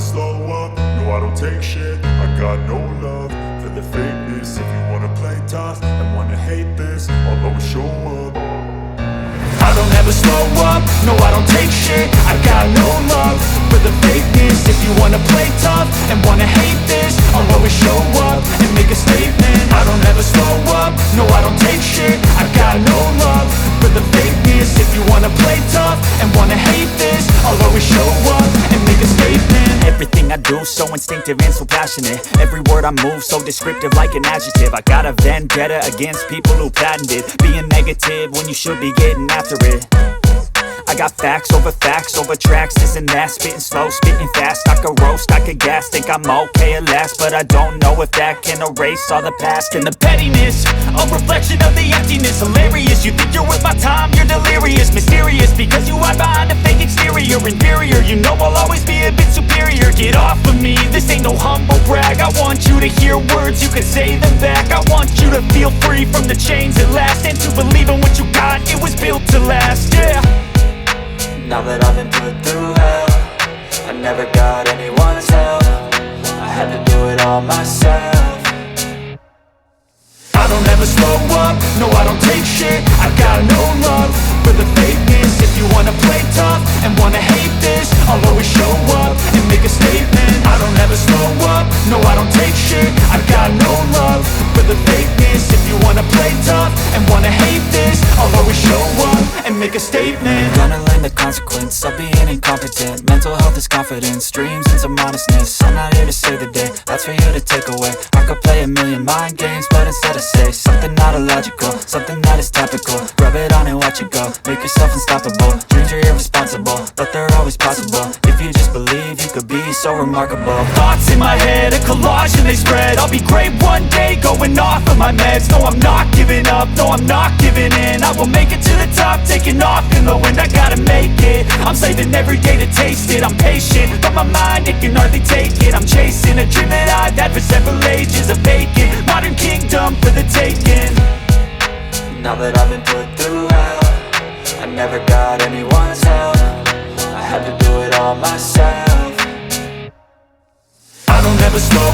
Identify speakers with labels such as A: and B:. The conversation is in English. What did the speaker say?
A: slow up, no I don't take shit. I got no love for the fakeness. If you wanna play tough and wanna hate this, I'll always show up. I don't ever slow up, no I don't take shit. I got no love for the fakeness. If you wanna play tough and wanna hate this, I'll always show up and make a statement. I don't ever slow up, no I don't take shit. I got no love for the fakeness. If you wanna play tough and wanna hate this, I'll always show up and make a statement.
B: Everything I do so instinctive and so passionate. Every word I move so descriptive like an adjective. I got a vendetta against people who patented being negative when you should be getting after it. I got facts over tracks, this and that. Spitting slow, spitting fast, I could roast, I could gas. Think I'm okay at last, but I don't know if that can erase all the past. And the pettiness, a reflection of the emptiness. Hilarious, you think you're worth my time, you're delirious. Mysterious, because you hide behind a fake exterior. Inferior, you know I'll always be a bit superior. Get off of me, this ain't no humble brag. I want you to hear words, you can say them back. I want you to feel free from the chains at last, and to believe in what you got, it was built to last, yeah.
C: Now that I've been put through hell, I never got anyone's help. I had to do it all myself.
A: I don't ever slow up, no I don't take shit. I got no love for the fakeness. If you wanna play tough and wanna hate this, I'll always show up and make a statement. I don't ever slow up, no I don't take shit. I got no love for the fakeness. If you wanna play tough and wanna hate this, I'll always show up and make a statement.
C: Gonna learn the consequence of being incompetent. Mental health is confidence, dreams and some honestness. I'm not here to save the day, that's for you to take away. I could play a million mind games, but instead I say something not illogical, something that is topical. Rub it on and watch it go, make yourself unstoppable. Dreams are irresponsible, but they're always possible. If you just believe, you could be so remarkable.
B: Thoughts in my head, a collage and they spread. I'll be great one day, going off of my meds. No, I'm not giving up, no, I'm not giving in. I will make it to the top, taking off in the wind. I gotta make it, I'm saving every day to taste it. I'm patient, but my mind, it can hardly take it. I'm chasing a dream that I've had for several ages. A vacant, modern kingdom for the taking.
C: Now that I've been put through hell, I never got anyone's help. I had to do it all myself.
A: I don't ever slow